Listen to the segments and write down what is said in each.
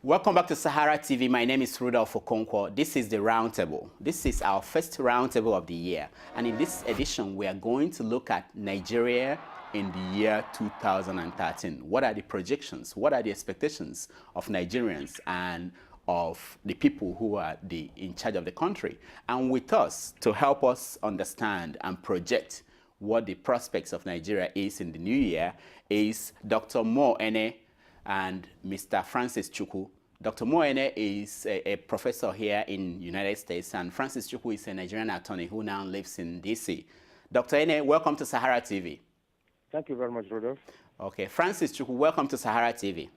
Welcome back to Sahara TV. My name is Rudolf Okonkwo. This is the Roundtable. This is our first Roundtable of the year. And in this edition, we are going to look at Nigeria in the year 2013. What are the projections? What are the expectations of Nigerians and of the people who are in charge of the country? And with us to help us understand and project what the prospects of Nigeria is in the new year is Dr. Moe Ene and Mr. Francis Chukwu. Dr. Moe Ene is a professor here in the United States, and Francis Chukwu is a Nigerian attorney who now lives in DC. Dr. Ene, welcome to Sahara TV. Thank you very much, Rudolph. Okay, Francis Chukwu, welcome to Sahara TV.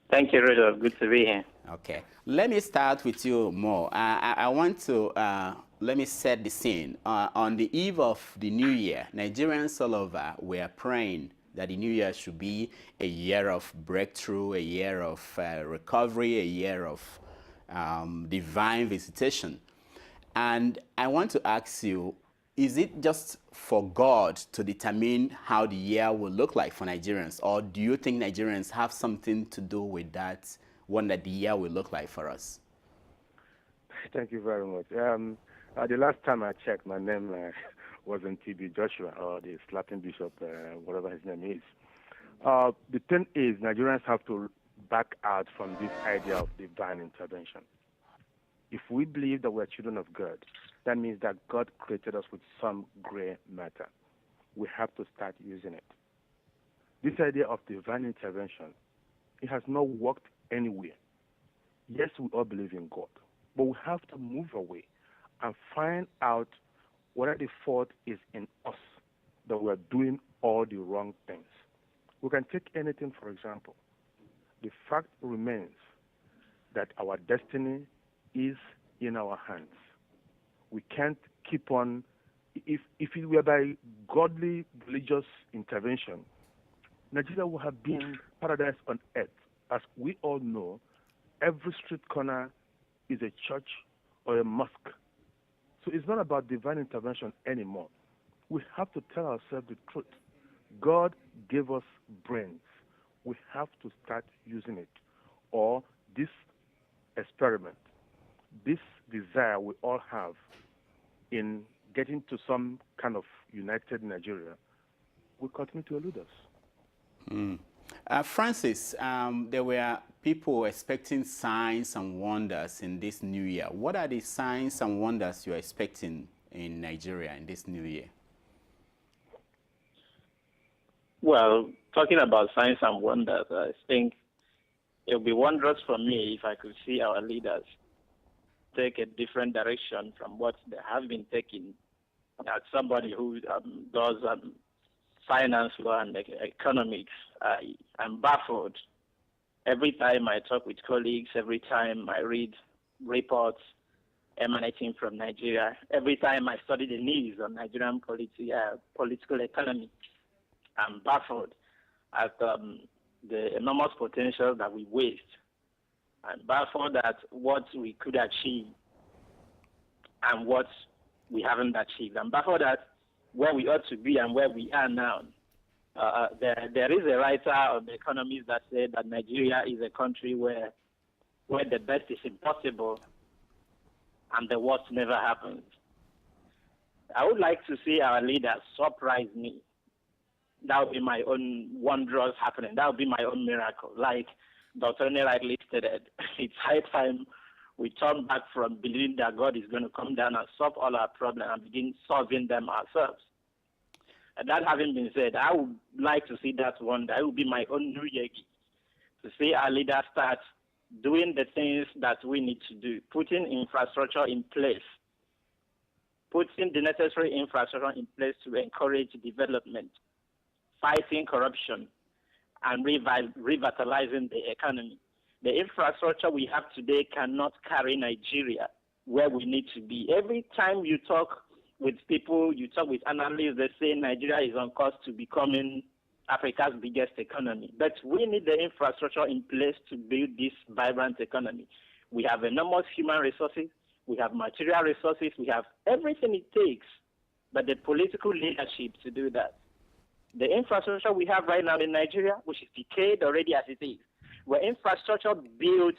Thank you, Rudolph. Good to be here. Okay, let me start with you, Mo. I want to let me set the scene. On the eve of the new year, Nigerians all over were praying that the new year should be a year of breakthrough, a year of recovery, a year of divine visitation. And I want to ask you, is it just for God to determine how the year will look like for Nigerians, or do you think Nigerians have something to do with that, that the year will look like for us? Thank you very much. The last time I checked, my name was in TB Joshua, or the slapping bishop, whatever his name is. The thing is, Nigerians have to back out from this idea of divine intervention. If we believe that we're children of God, that means that God created us with some gray matter. We have to start using it. This idea of divine intervention, it has not worked anywhere. Yes, we all believe in God, but we have to move away and find out whether the fault is in us, that we're doing all the wrong things. We can take anything, for example. The fact remains that our destiny is in our hands. We can't keep on, if it were by godly religious intervention, Nigeria would have been paradise on earth. As we all know, every street corner is a church or a mosque. So it's not about divine intervention anymore. We have to tell ourselves the truth. God gave us brains. We have to start using it. Or this experiment, this desire we all have in getting to some kind of united Nigeria will continue to elude us. Francis, there were people expecting signs and wonders in this new year. What are the signs and wonders you're expecting in Nigeria in this new year? Well, talking about signs and wonders, I think it would be wondrous for me if I could see our leaders take a different direction from what they have been taking. As somebody who does finance law and economics, I'm baffled. Every time I talk with colleagues, every time I read reports emanating from Nigeria, every time I study the news on Nigerian political economy, I'm baffled at the enormous potential that we waste. I'm baffled at what we could achieve and what we haven't achieved. I'm baffled at where we ought to be and where we are now. There is a writer of the economist that said that Nigeria is a country where the best is impossible and the worst never happens. I would like to see our leaders surprise me. That would be my own wondrous happening. That would be my own miracle. Like Dr. Ene rightly stated, it's high time we turn back from believing that God is going to come down and solve all our problems and begin solving them ourselves. And that having been said, I would like to see that one. That would be my own New Year gift, to see our leaders start doing the things that we need to do, putting infrastructure in place, putting the necessary infrastructure in place to encourage development, fighting corruption, and revitalizing the economy. The infrastructure we have today cannot carry Nigeria where we need to be. Every time you talk with people, you talk with analysts, they say Nigeria is on course to becoming Africa's biggest economy. But we need the infrastructure in place to build this vibrant economy. We have enormous human resources, we have material resources, we have everything it takes, but the political leadership to do that. The infrastructure we have right now in Nigeria, which is decayed already as it is, were infrastructure built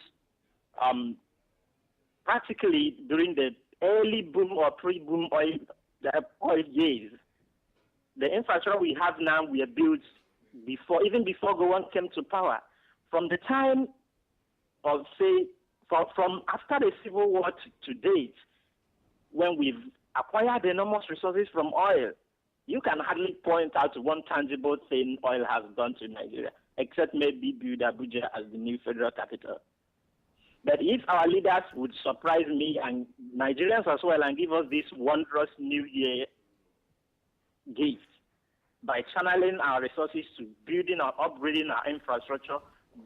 practically during the early boom or pre-boom oil years. The infrastructure we have now were built even before Gowon came to power. From the time of, say, from after the Civil War to date, when we've acquired enormous resources from oil, you can hardly point out one tangible thing oil has done to Nigeria, except maybe build Abuja as the new federal capital. But if our leaders would surprise me and Nigerians as well and give us this wondrous New Year gift by channeling our resources to building or upgrading our infrastructure,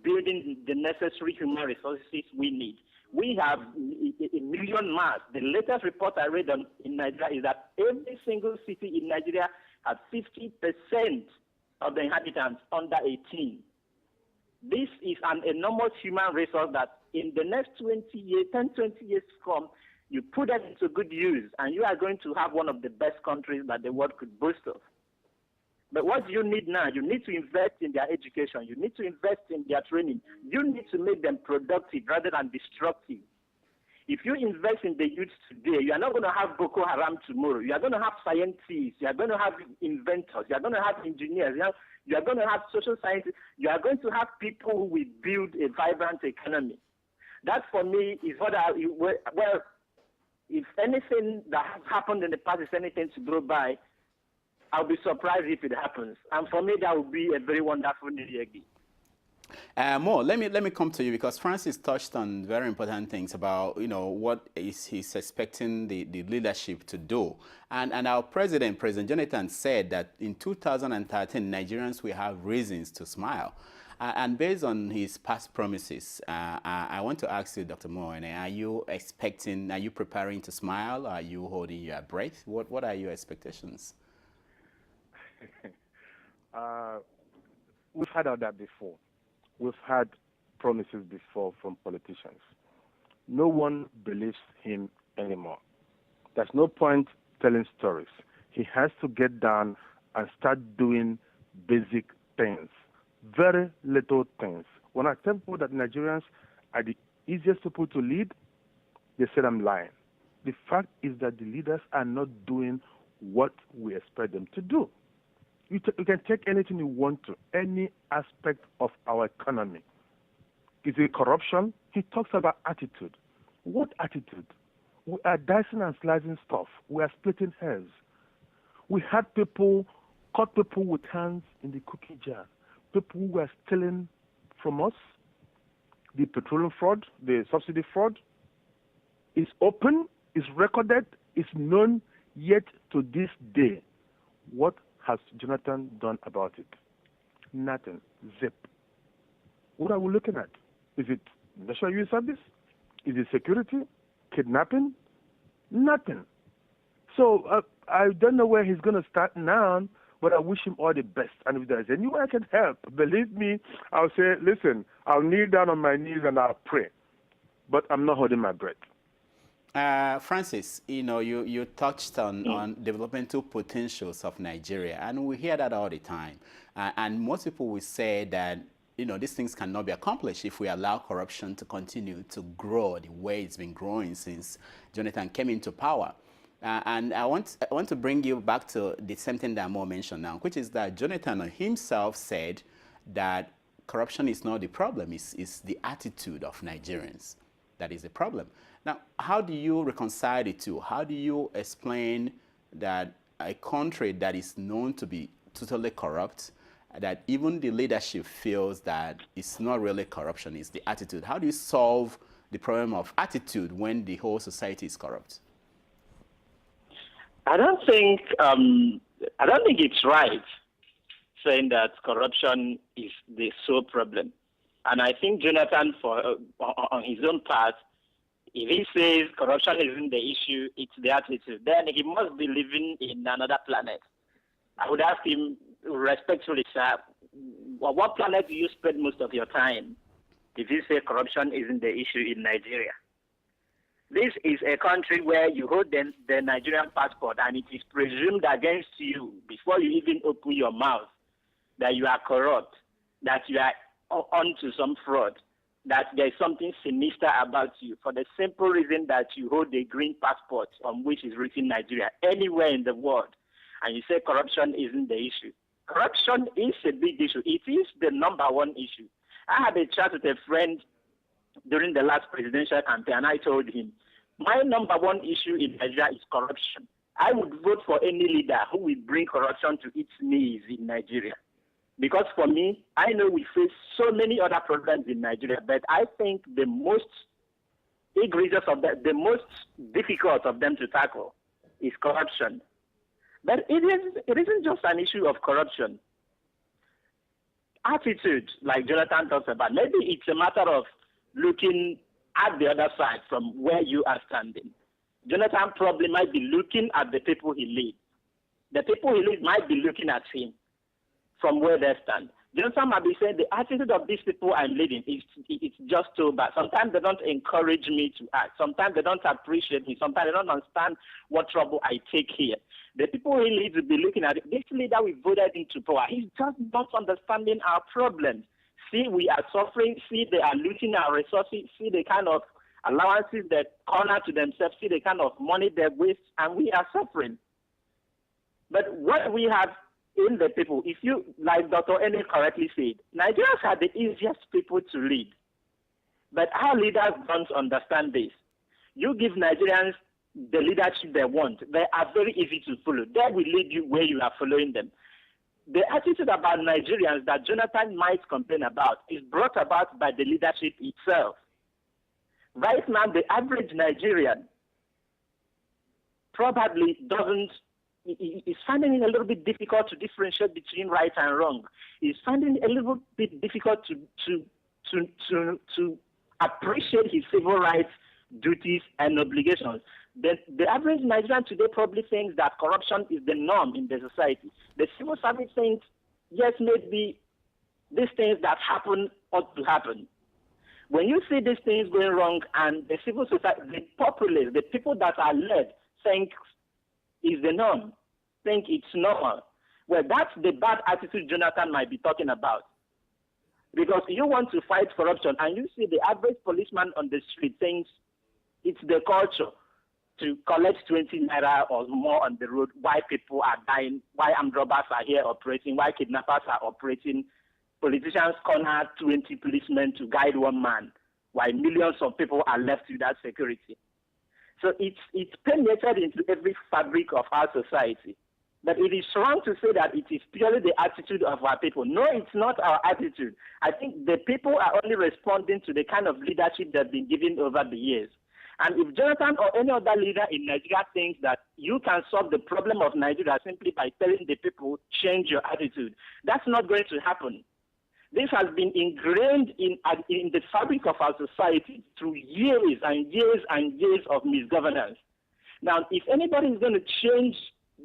building the necessary human resources we need. We have a million mass. The latest report I read in Nigeria is that every single city in Nigeria has 50% of the inhabitants under 18. This is an enormous human resource that in the next 20 years, 10, 20 years to come, you put that into good use, and you are going to have one of the best countries that the world could boast of. But what do you need now? You need to invest in their education. You need to invest in their training. You need to make them productive rather than destructive. If you invest in the youth today, you are not going to have Boko Haram tomorrow. You are going to have scientists. You are going to have inventors. You are going to have engineers. You are going to have social scientists. You are going to have people who will build a vibrant economy. That, for me, is what well, if anything that has happened in the past is anything to go by, I'll be surprised if it happens. And for me, that would be a very wonderful New Year gift. Mo, let me come to you, because Francis touched on very important things about, what he's expecting the leadership to do. And our President Jonathan, said that in 2013, Nigerians will have reasons to smile. And based on his past promises, I want to ask you, Dr. Moe Ene, are you preparing to smile? Are you holding your breath? What are your expectations? We've had all that before. We've had promises before from politicians. No one believes him anymore. There's no point telling stories. He has to get down and start doing basic things, very little things. When I tell people that Nigerians are the easiest people to lead, they said I'm lying. The fact is that the leaders are not doing what we expect them to do. You can take anything you want to, any aspect of our economy. Is it corruption? He talks about attitude. What attitude? We are dicing and slicing stuff. We are splitting hairs. We had caught people with hands in the cookie jar. People who were stealing from us. The petroleum fraud, the subsidy fraud, is open, is recorded, is known, yet to this day. What has Jonathan done about it? Nothing. Zip. What are we looking at? Is it National Youth Service? Is it security? Kidnapping? Nothing. So I don't know where he's going to start now, but I wish him all the best. And if there's any way I can help, believe me, I'll say, listen, I'll kneel down on my knees and I'll pray. But I'm not holding my breath. Francis, you touched on developmental potentials of Nigeria, and we hear that all the time. And most people will say that, these things cannot be accomplished if we allow corruption to continue to grow the way it's been growing since Jonathan came into power. And I want to bring you back to the same thing that Mo mentioned now, which is that Jonathan himself said that corruption is not the problem, it's the attitude of Nigerians that is the problem. Now, how do you reconcile the two? How do you explain that a country that is known to be totally corrupt, that even the leadership feels that it's not really corruption, it's the attitude? How do you solve the problem of attitude when the whole society is corrupt? I don't think it's right saying that corruption is the sole problem. And I think Jonathan, on his own part, if he says corruption isn't the issue, it's the attitude, then he must be living in another planet. I would ask him respectfully, sir, what planet do you spend most of your time if you say corruption isn't the issue in Nigeria? This is a country where you hold the Nigerian passport and it is presumed against you before you even open your mouth that you are corrupt, that you are onto some fraud, that there's something sinister about you for the simple reason that you hold a green passport on which is written Nigeria anywhere in the world, and you say corruption isn't the issue. Corruption is a big issue. It is the number one issue. I had a chat with a friend during the last presidential campaign, and I told him, my number one issue in Nigeria is corruption. I would vote for any leader who will bring corruption to its knees in Nigeria. Because for me, I know we face so many other problems in Nigeria, but I think the most egregious of them, the most difficult of them to tackle is corruption. But it isn't just an issue of corruption. Attitude, like Jonathan talks about, maybe it's a matter of looking at the other side from where you are standing. Jonathan probably might be looking at the people he leads. The people he leads might be looking at him from where they stand. Jonathan might be saying the attitude of these people I'm leading it's just too bad. Sometimes they don't encourage me to act. Sometimes they don't appreciate me. Sometimes they don't understand what trouble I take here. The people he leads will be looking at it. This leader we voted into power, he's just not understanding our problems. See, we are suffering. See, they are looting our resources. See the kind of allowances they corner to themselves. See the kind of money they waste, and we are suffering. But what we have in the people, if you, like Dr. Ene correctly said, Nigerians are the easiest people to lead. But our leaders don't understand this. You give Nigerians the leadership they want, they are very easy to follow. They will lead you where you are following them. The attitude about Nigerians that Jonathan might complain about is brought about by the leadership itself. Right now, the average Nigerian probably is finding it a little bit difficult to differentiate between right and wrong. Is finding it a little bit difficult to appreciate his civil rights, duties, and obligations. The average Nigerian today probably thinks that corruption is the norm in the society. The civil service thinks, yes, maybe these things that happen ought to happen. When you see these things going wrong and the civil society, the populace, the people that are led, think is the norm, think it's normal. Well, that's the bad attitude Jonathan might be talking about. Because you want to fight corruption and you see the average policeman on the street thinks it's the culture to collect 20 naira or more on the road, why people are dying, why armed robbers are here operating, why kidnappers are operating. Politicians corner 20 policemen to guide one man, while millions of people are left without security. So it's permeated into every fabric of our society. But it is wrong to say that it is purely the attitude of our people. No, it's not our attitude. I think the people are only responding to the kind of leadership they've been given over the years. And if Jonathan or any other leader in Nigeria thinks that you can solve the problem of Nigeria simply by telling the people, change your attitude, that's not going to happen. This has been ingrained in the fabric of our society through years and years and years of misgovernance. Now, if anybody is going to change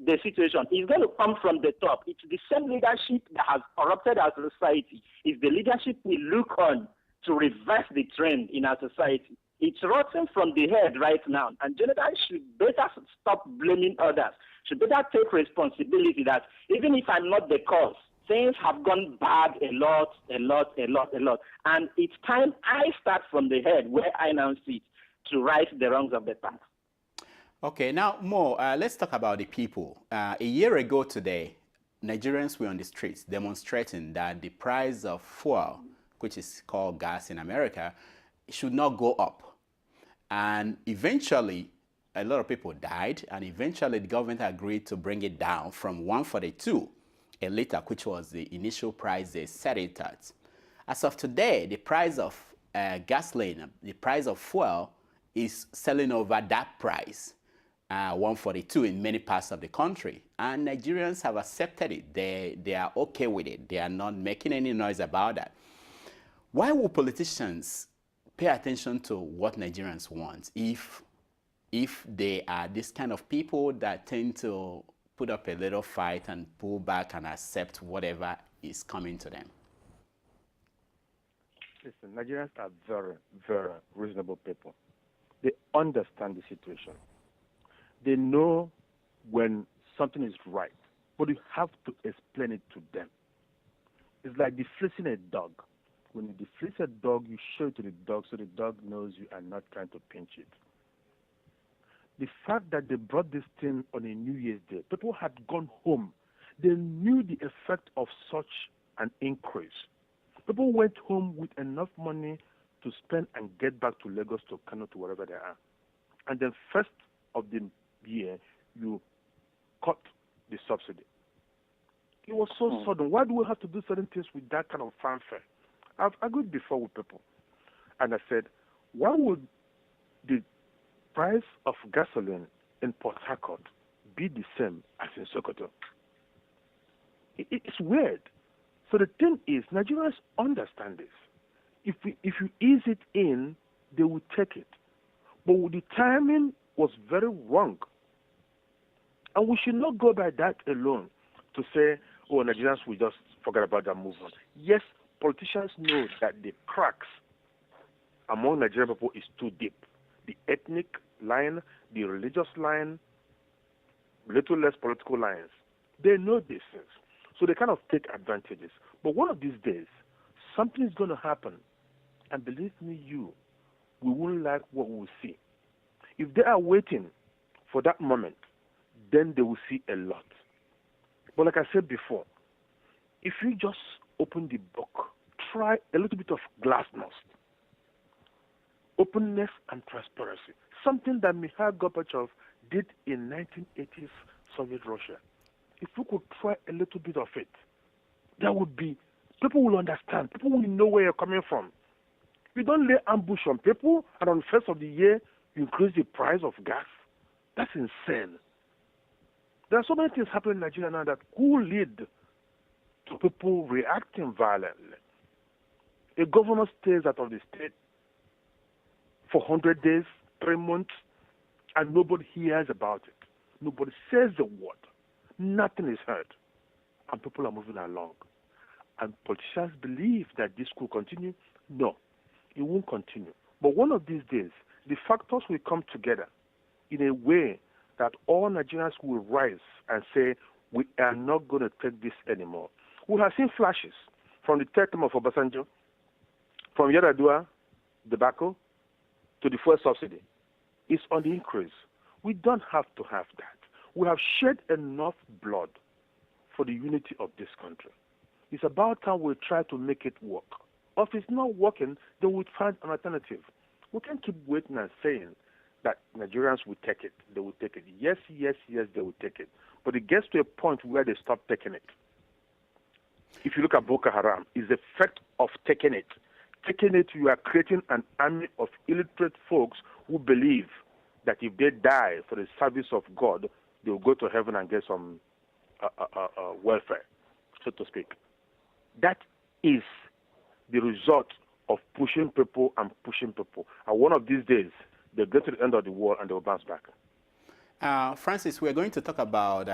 the situation, it's going to come from the top. It's the same leadership that has corrupted our society. It's the leadership we look on to reverse the trend in our society. It's rotten from the head right now, and Jonathan should better stop blaming others, should better take responsibility that even if I'm not the cause, things have gone bad a lot. And it's time I start from the head where I now sit to right the wrongs of the past. Okay, now, Mo, let's talk about the people. A year ago today, Nigerians were on the streets demonstrating that the price of fuel, which is called gas in America, should not go up. And eventually, a lot of people died, and eventually the government agreed to bring it down from 142 a liter, which was the initial price they set it at. As of today, the price of gasoline, the price of fuel is selling over that price, 142 in many parts of the country. And Nigerians have accepted it. They are okay with it. They are not making any noise about that. Why would politicians pay attention to what Nigerians want if they are this kind of people that tend to put up a little fight and pull back and accept whatever is coming to them? Listen, Nigerians are very, very reasonable people. They understand the situation. They know when something is right, but you have to explain it to them. It's like defleecing a dog. When you deflate a dog, you show it to the dog so the dog knows you are not trying to pinch it. The fact that they brought this thing on a New Year's Day, people had gone home. They knew the effect of such an increase. People went home with enough money to spend and get back to Lagos, to Kano, to wherever they are. And then first of the year, you cut the subsidy. It was so sudden. Why do we have to do certain things with that kind of fanfare? I've argued before with people, and I said, why would the price of gasoline in Port Harcourt be the same as in Sokoto? It's weird. So the thing is, Nigerians understand this. If you ease it in, they will take it. But the timing was very wrong. And we should not go by that alone to say, oh, Nigerians will just forget about that movement. Yes, politicians know that the cracks among Nigerian people is too deep. The ethnic line, the religious line, little less political lines. They know these things. So they kind of take advantages. But one of these days, something is going to happen. And believe me, we won't like what we will see. If they are waiting for that moment, then they will see a lot. But like I said before, if you just open the book, try a little bit of glasnost, openness and transparency, something that Mikhail Gorbachev did in 1980s Soviet Russia. If we could try a little bit of it, that would be, people will understand, people will know where you're coming from. You don't lay ambush on people, and on the first of the year, you increase the price of gas. That's insane. There are so many things happening in Nigeria now that could lead to people reacting violently. A governor stays out of the state for 100 days, 3 months, and nobody hears about it. Nobody says the word. Nothing is heard. And people are moving along. And politicians believe that this could continue. No, it won't continue. But one of these days, the factors will come together in a way that all Nigerians will rise and say, we are not going to take this anymore. We have seen flashes from the third term of Obasanjo, from Yar'Adua debacle to the fuel subsidy. It's on the increase. We don't have to have that. We have shed enough blood for the unity of this country. It's about time we try to make it work. Or if it's not working, then we'll find an alternative. We can't keep waiting and saying that Nigerians will take it. They will take it. Yes, yes, yes, they will take it. But it gets to a point where they stop taking it. If you look at Boko Haram, it's the effect of taking it. Taking it, you are creating an army of illiterate folks who believe that if they die for the service of God, they will go to heaven and get some welfare, so to speak. That is the result of pushing people and pushing people. And one of these days, they'll get to the end of the war and they'll bounce back. Francis, we're going to talk about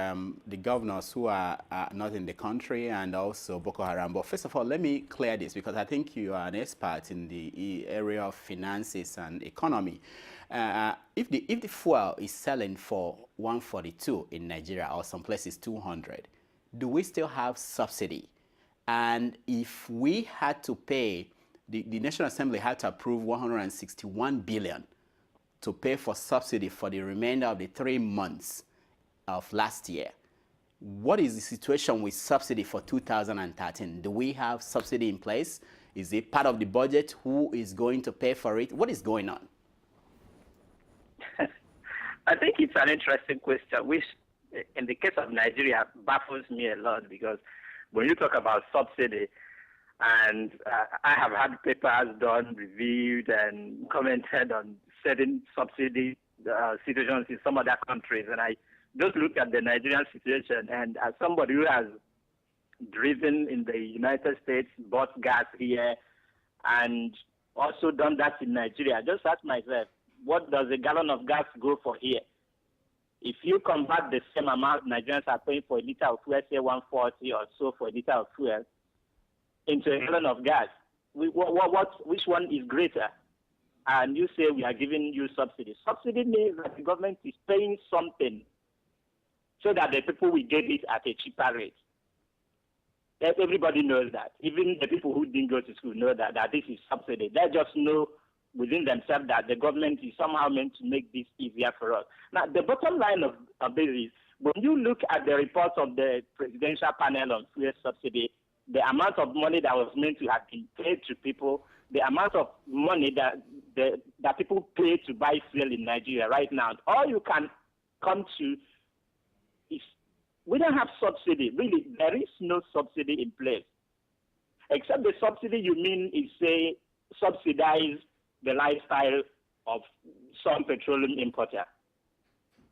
the governors who are not in the country and also Boko Haram. But first of all, let me clear this because I think you are an expert in the area of finances and economy. If the fuel is selling for 142 in Nigeria or some places 200, do we still have subsidy? And if we had to pay, the National Assembly had to approve 161 billion to pay for subsidy for the remainder of the 3 months of last year. What is the situation with subsidy for 2013? Do we have subsidy in place? Is it part of the budget? Who is going to pay for it? What is going on? I think it's an interesting question, which in the case of Nigeria baffles me a lot because when you talk about subsidy, and I have had papers done, reviewed, and commented on certain subsidy situations in some other countries. And I just look at the Nigerian situation, and as somebody who has driven in the United States, bought gas here, and also done that in Nigeria, I just ask myself, what does a gallon of gas go for here? If you convert the same amount Nigerians are paying for a liter of fuel, say 140 or so for a liter of fuel, into a gallon of gas, which one is greater? And you say we are giving you subsidy. Subsidy means that the government is paying something so that the people will get it at a cheaper rate. Everybody knows that. Even the people who didn't go to school know that this is subsidy. They just know within themselves that the government is somehow meant to make this easier for us. Now, the bottom line of this is, when you look at the reports of the presidential panel on fuel subsidy, the amount of money that was meant to have been paid to people, the amount of money that people pay to buy fuel in Nigeria right now, all you can come to is we don't have subsidy. Really, there is no subsidy in place. Except the subsidy you mean is, say, subsidize the lifestyle of some petroleum importer.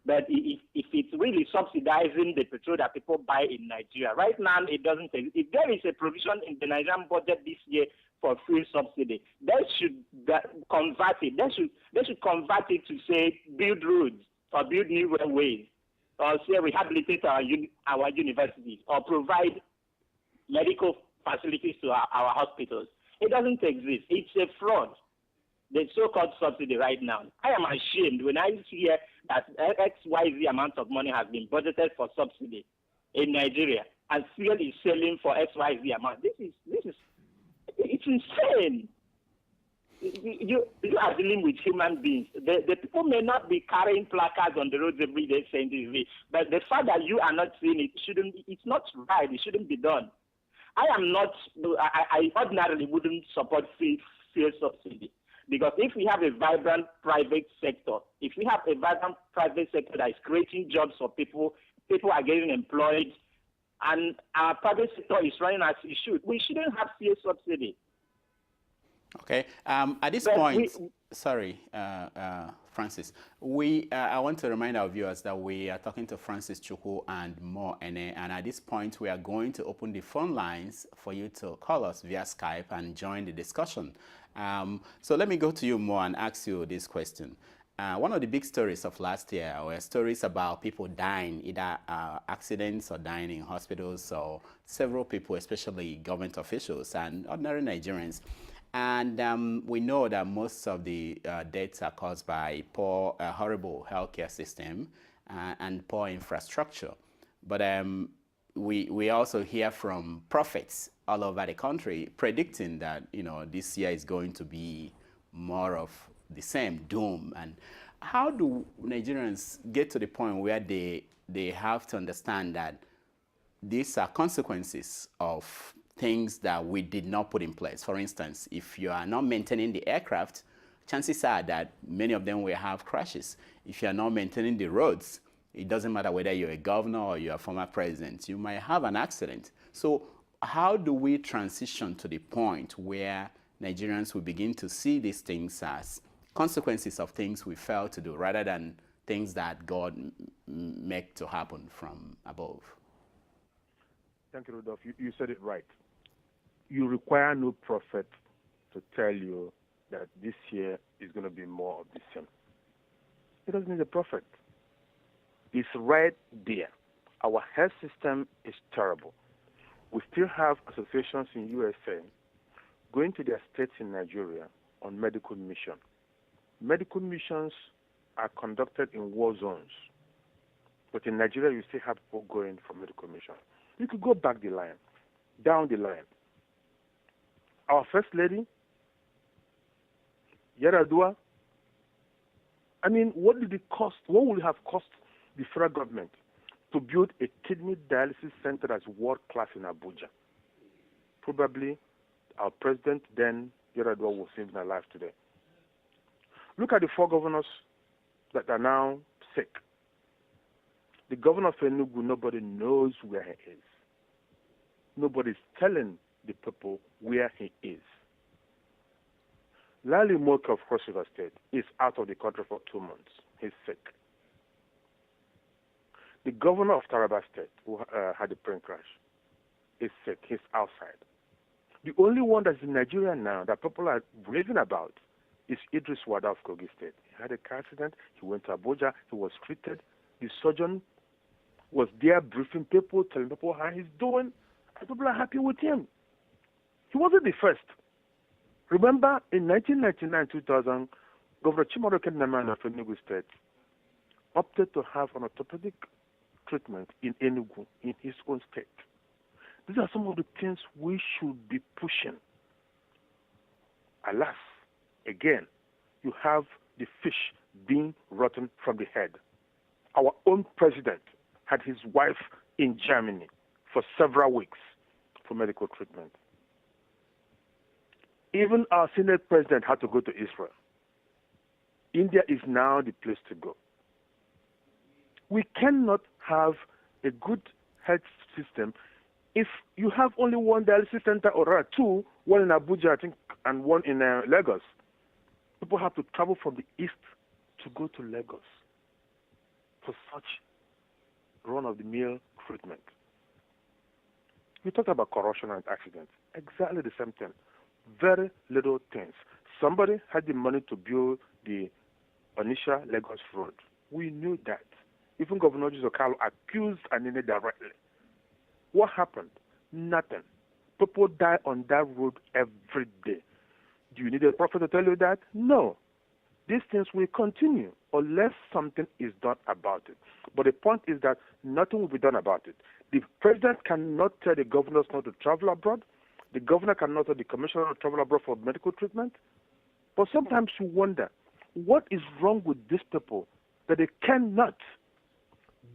But if it's really subsidizing the petrol that people buy in Nigeria, right now it doesn't exist. If there is a provision in the Nigerian budget this year for fuel subsidy, they should convert it. They should convert it to, say, build roads or build new railways, or say rehabilitate our universities, or provide medical facilities to our hospitals. It doesn't exist. It's a fraud, the so-called subsidy right now. I am ashamed when I hear that XYZ amount of money has been budgeted for subsidy in Nigeria, and fuel is selling for XYZ amount. This is it's insane. You are dealing with human beings. The people may not be carrying placards on the roads every day saying this, but the fact that you are not seeing it it's not right. It shouldn't be done. I ordinarily wouldn't support fuel subsidy, because if we have a vibrant private sector, if we have a vibrant private sector that is creating jobs for people, people are getting employed, and our private sector is running as it should, we shouldn't have fuel subsidy. Okay. At this point, sorry, Francis, I want to remind our viewers that we are talking to Francis Chukwu and Moe Ene, and at this point, we are going to open the phone lines for you to call us via Skype and join the discussion. So let me go to you, Moe, and ask you this question. One of the big stories of last year were stories about people dying, either accidents or dying in hospitals, or several people, especially government officials and ordinary Nigerians. And we know that most of the deaths are caused by poor, horrible healthcare system and poor infrastructure. But we also hear from prophets all over the country predicting that, you know, this year is going to be more of the same doom. And how do Nigerians get to the point where they have to understand that these are consequences of things that we did not put in place? For instance, if you are not maintaining the aircraft, chances are that many of them will have crashes. If you are not maintaining the roads, it doesn't matter whether you're a governor or you're a former president, you might have an accident. So how do we transition to the point where Nigerians will begin to see these things as consequences of things we failed to do, rather than things that God make to happen from above? Thank you, Rudolf. You said it right. You require no prophet to tell you that this year is going to be more of the same. It doesn't need a prophet. It's right there. Our health system is terrible. We still have associations in USA going to their states in Nigeria on medical mission. Medical missions are conducted in war zones. But in Nigeria, you still have people going for medical mission. You could go back the line, down the line. Our First Lady, Yaradua, I mean, what did it cost? What would it have cost the federal government to build a kidney dialysis center that's world-class in Abuja? Probably our president then, Yaradua, was still alive today. Look at the 4 governors that are now sick. The governor of Enugu, nobody knows where he is. Nobody's telling the people where he is. Lali Moke of Cross River State is out of the country for 2 months. He's sick. The governor of Taraba State, who had a plane crash, is sick. He's outside. The only one that's in Nigeria now that people are raving about is Idris Wada of Kogi State. He had a car accident. He went to Abuja. He was treated. The surgeon was there briefing people, telling people how he's doing, and people are happy with him. He wasn't the first. Remember, in 1999-2000, Governor Chimaroke Naman of Enugu State opted to have an orthopedic treatment in Enugu, in his own state. These are some of the things we should be pushing. Alas, again, you have the fish being rotten from the head. Our own president had his wife in Germany for several weeks for medical treatment. Even our Senate president had to go to Israel. India is now the place to go. We cannot have a good health system if you have only one dialysis center or rather two, one in Abuja, I think, and one in Lagos. People have to travel from the east to go to Lagos for such run-of-the-mill treatment. We talked about corruption and accidents. Exactly the same thing. Very little things. Somebody had the money to build the Onitsha-Lagos road. We knew that. Even Governor Okalo accused Anene directly. What happened? Nothing. People die on that road every day. Do you need a prophet to tell you that? No. These things will continue unless something is done about it. But the point is that nothing will be done about it. The president cannot tell the governors not to travel abroad. The governor cannot tell the commissioner to travel abroad for medical treatment. But sometimes you wonder, what is wrong with these people that they cannot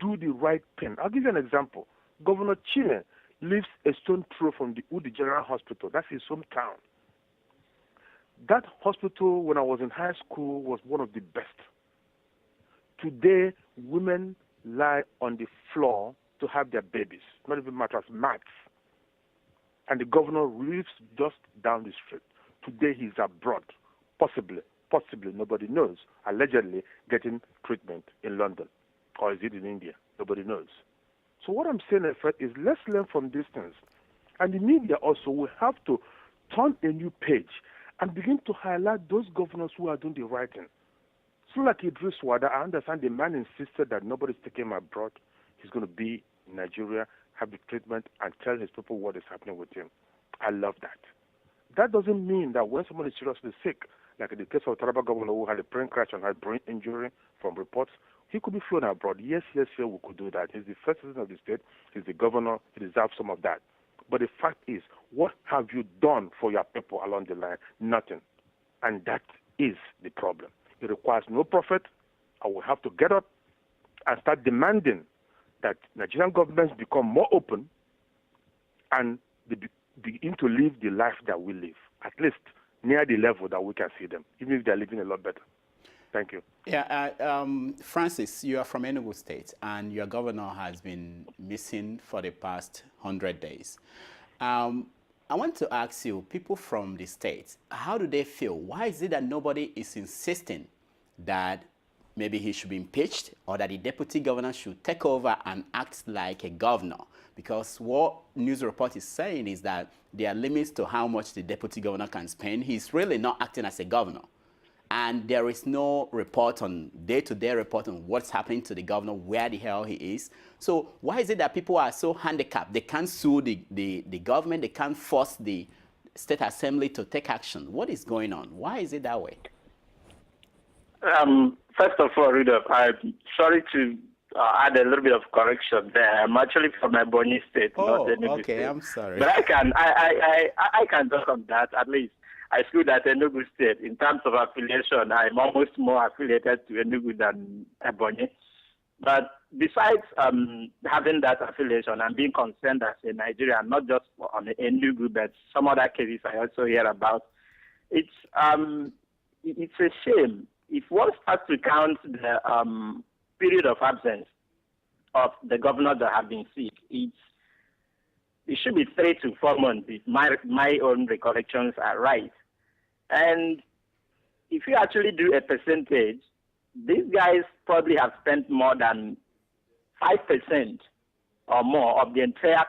do the right thing? I'll give you an example. Governor Chile lives a stone throw from the Udi General Hospital. That's his hometown. That hospital, when I was in high school, was one of the best. Today, women lie on the floor to have their babies, not even mattress, mats. And the governor lives just down the street. Today, he's abroad, possibly, nobody knows, allegedly getting treatment in London. Or is it in India? Nobody knows. So what I'm saying, Fred, is let's learn from these things. And the media also will have to turn a new page and begin to highlight those governors who are doing the right thing. So like Idris Wada, I understand the man insisted that nobody's taking him abroad. He's going to be in Nigeria, have the treatment, and tell his people what is happening with him. I love that. That doesn't mean that when somebody is seriously sick, like in the case of Taraba governor who had a plane crash and had brain injury from reports, he could be flown abroad. Yes, we could do that. He's the first citizen of the state. He's the governor. He deserves some of that. But the fact is, what have you done for your people along the line? Nothing. And that is the problem. It requires no prophet. I will have to get up and start demanding that Nigerian governments become more open and they begin to live the life that we live, at least near the level that we can see them, even if they're living a lot better. Thank you. Yeah, Francis, you are from Enugu State, and your governor has been missing for the past 100 days. I want to ask you, people from the state, how do they feel? Why is it that nobody is insisting that maybe he should be impeached or that the deputy governor should take over and act like a governor? Because what news report is saying is that there are limits to how much the deputy governor can spend. He's really not acting as a governor. And there is no report on day-to-day report on what's happening to the governor, where the hell he is. So why is it that people are so handicapped? They can't sue the government. They can't force the state assembly to take action. What is going on? Why is it that way? First of all, Rudolf, I'm sorry to add a little bit of correction there. I'm actually from Ebonyi State, not Enugu State. I'm sorry. But I can talk on that at least. I schooled at Enugu State. In terms of affiliation, I'm almost more affiliated to Enugu than Ebonyi. But besides having that affiliation and being concerned as a Nigerian, not just on Enugu, but some other cases I also hear about, it's a shame. If one starts to count the period of absence of the governors that have been sick, it should be 3 to 4 months if my own recollections are right. And if you actually do a percentage, these guys probably have spent more than 5% or more of the entire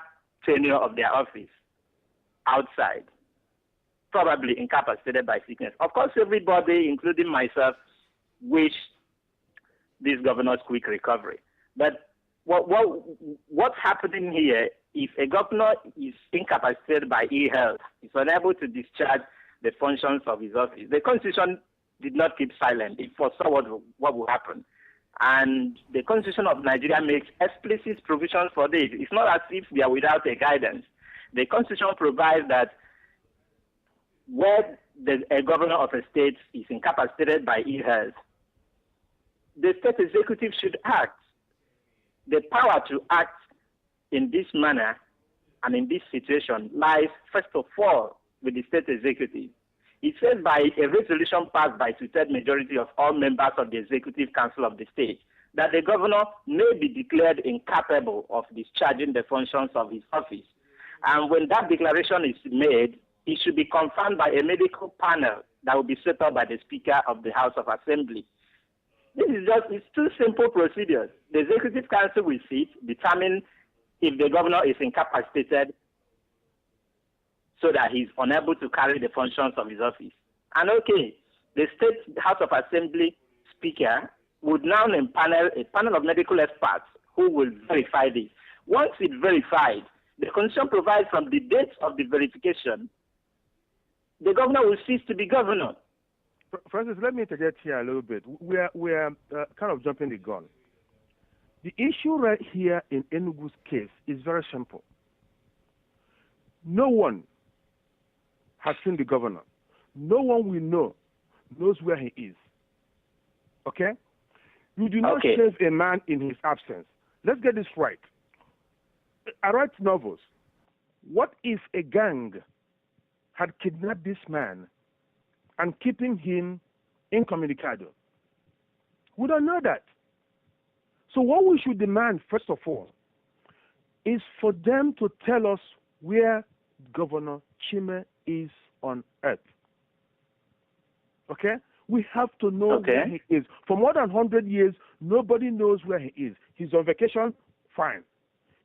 tenure of their office outside, probably incapacitated by sickness. Of course, everybody, including myself, wish these governors quick recovery. But what's happening here, if a governor is incapacitated by ill-health, is unable to discharge the functions of his office, the Constitution did not keep silent. It foresaw what will happen. And the Constitution of Nigeria makes explicit provisions for this. It's not as if we are without a guidance. The Constitution provides that where a governor of a state is incapacitated by ill health, the state executive should act. The power to act in this manner and in this situation lies, first of all, with the state executive. It says by a resolution passed by two-thirds majority of all members of the Executive Council of the state that the governor may be declared incapable of discharging the functions of his office. And when that declaration is made, it should be confirmed by a medical panel that will be set up by the Speaker of the House of Assembly. This is it's two simple procedures. The Executive Council will sit, determine if the governor is incapacitated so that he's unable to carry the functions of his office. And okay, the State House of Assembly Speaker would now empanel a panel of medical experts who will verify this. Once it's verified, the Constitution provides from the date of the verification, the governor will cease to be governor. Francis, let me interject here a little bit. We're kind of jumping the gun. The issue right here in Enugu's case is very simple. No one has seen the governor. No one we know knows where he is. Okay? You do not save a man in his absence. Let's get this right. I write novels. What if a gang had kidnapped this man and keeping him incommunicado? We don't know that. So what we should demand, first of all, is for them to tell us where Governor Chime is on earth. Okay? We have to know where he is. For more than 100 years, nobody knows where he is. He's on vacation, fine.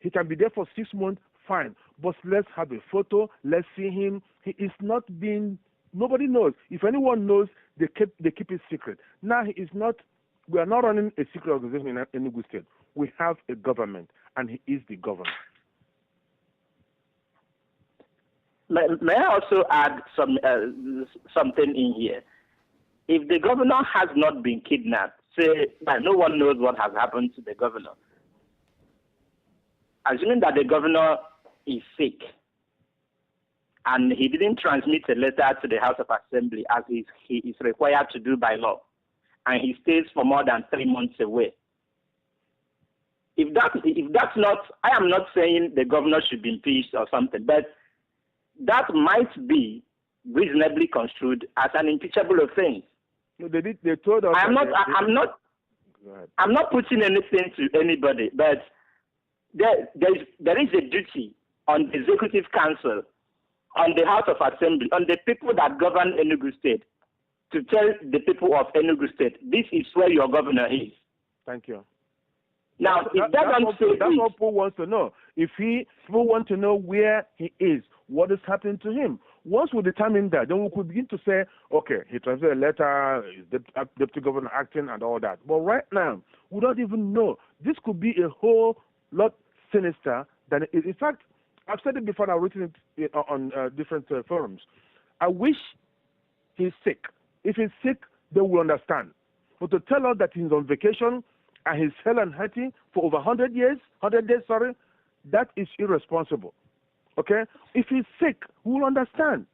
He can be there for 6 months, fine. But let's have a photo, let's see him. He is not being, nobody knows. If anyone knows, they keep it secret. Now he is not, we are not running a secret organization in Enugu State. We have a government, and he is the governor. May I also add something in here? If the governor has not been kidnapped, say that no one knows what has happened to the governor, assuming that the governor is sick and he didn't transmit a letter to the House of Assembly as he is required to do by law, and he stays for more than 3 months away. If that's not, I am not saying the governor should be impeached or something, but that might be reasonably construed as an impeachable offense. No, they told us. I'm not putting anything to anybody, but there is a duty on the Executive Council, on the House of Assembly, on the people that govern Enugu State, to tell the people of Enugu State, this is where your governor is. Thank you. Now, that's what Paul wants to know. If people want to know where he is, what is happening to him. Once we determine that, then we could begin to say, okay, he transferred a letter, is deputy governor acting and all that. But right now, we don't even know. This could be a whole lot sinister than it is. In fact, I've said it before, I've written it on different forums. I wish he's sick. If he's sick, then we'll understand. But to tell us that he's on vacation and he's hell and hearty for over 100 days, that is irresponsible. Okay? If he's sick, we'll understand.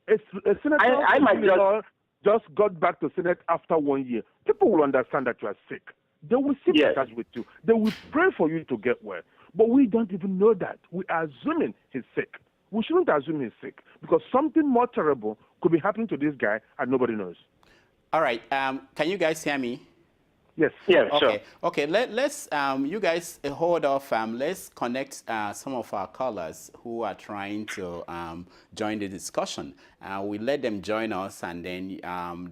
A senator just got back to Senate after 1 year. People will understand that you are sick. They will sit in touch with you. They will pray for you to get well. But we don't even know that. We are assuming he's sick. We shouldn't assume he's sick because something more terrible could be happening to this guy and nobody knows. All right. Can you guys hear me? Yes. Yeah, okay. Sure. Okay. Let's you guys hold off. Let's connect some of our callers who are trying to join the discussion. We let them join us, and then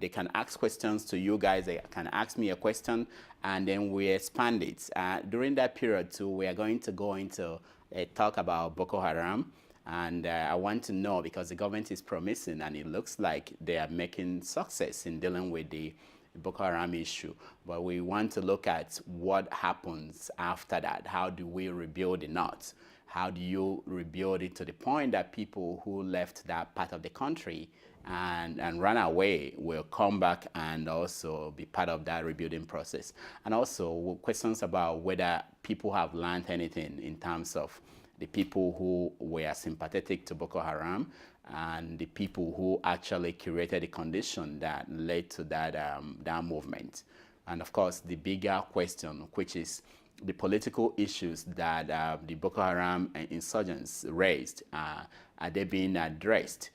they can ask questions to you guys. They can ask me a question, and then we expand it. During that period, too, we are going to go into a talk about Boko Haram. And I want to know, because the government is promising, and it looks like they are making success in dealing with the Boko Haram issue. But we want to look at what happens after that. How do we rebuild the knot? How do you rebuild it to the point that people who left that part of the country and run away will come back and also be part of that rebuilding process? And also questions about whether people have learned anything in terms of the people who were sympathetic to Boko Haram and the people who actually created the condition that led to that movement. And of course, the bigger question, which is the political issues that the Boko Haram insurgents raised, are they being addressed?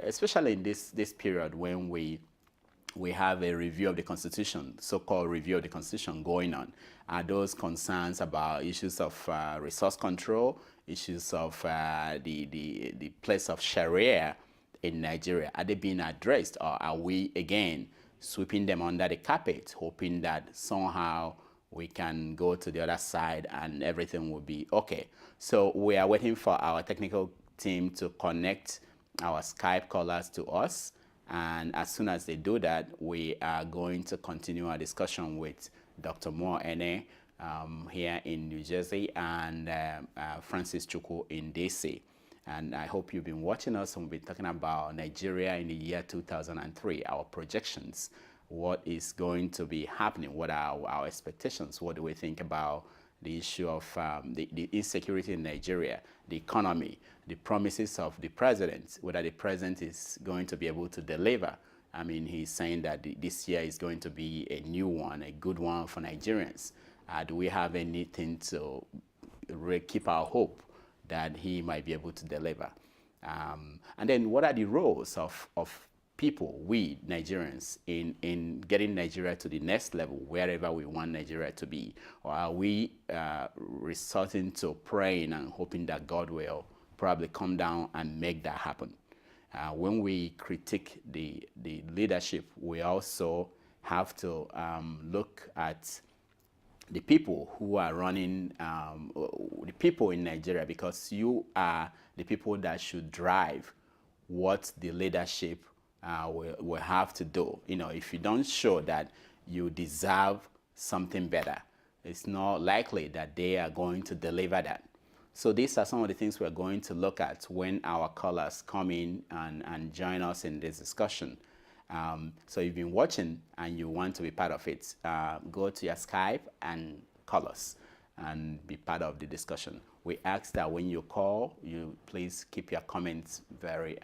Especially in this period when we have a review of the Constitution, so-called review of the Constitution going on. Are those concerns about issues of resource control, issues of the place of Sharia in Nigeria, are they being addressed, or are we again sweeping them under the carpet, hoping that somehow we can go to the other side and everything will be okay? So we are waiting for our technical team to connect our Skype callers to us. And as soon as they do that, we are going to continue our discussion with Dr. Moe Ene here in New Jersey and Francis Chukwu in DC. And I hope you've been watching us, and we'll be talking about Nigeria in the year 2003, our projections, what is going to be happening, what are our expectations, what do we think about the issue of the insecurity in Nigeria, the economy, the promises of the president, whether the president is going to be able to deliver. I mean, he's saying that this year is going to be a new one, a good one for Nigerians. Do we have anything to keep our hope that he might be able to deliver? And then what are the roles of people, we Nigerians, in getting Nigeria to the next level, wherever we want Nigeria to be? Or are we resorting to praying and hoping that God will probably come down and make that happen? When we critique the leadership, we also have to look at the people who are running, the people in Nigeria, because you are the people that should drive what the leadership will have to do. You know, if you don't show that you deserve something better, it's not likely that they are going to deliver that. So these are some of the things we're going to look at when our callers come in and join us in this discussion. So if you've been watching and you want to be part of it, go to your Skype and call us and be part of the discussion. We ask that when you call, you please keep your comments very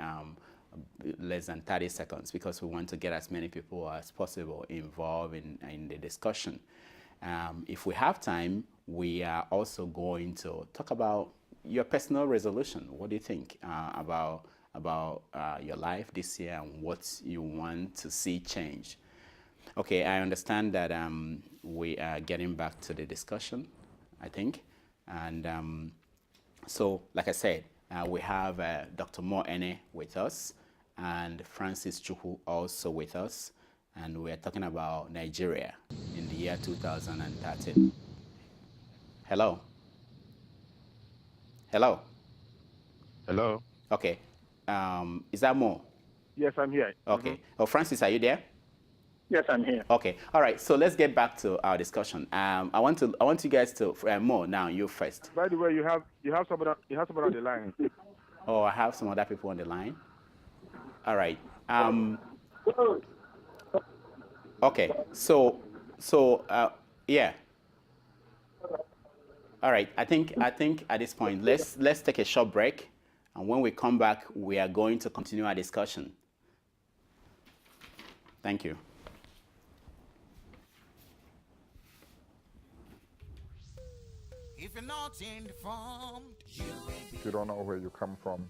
less than 30 seconds, because we want to get as many people as possible involved in the discussion. If we have time, we are also going to talk about your personal resolution. What do you think about your life this year and what you want to see change? Okay, I understand that we are getting back to the discussion, I think. And so, like I said, we have Dr. Moe Ene with us and Francis Chukwu also with us. And we're talking about Nigeria in the year 2013. Hello? Hello? Hello? Okay. Is that Mo? Yes, I'm here. Okay. Oh, Francis, are you there? Yes, I'm here. Okay. All right. So let's get back to our discussion. I want you guys to Mo. Now you first. By the way, you have someone on the line. Oh, I have some other people on the line. All right. Okay. So yeah. All right. I think at this point, let's take a short break, and when we come back, we are going to continue our discussion. Thank you. If you're not informed, If you don't know where you come from,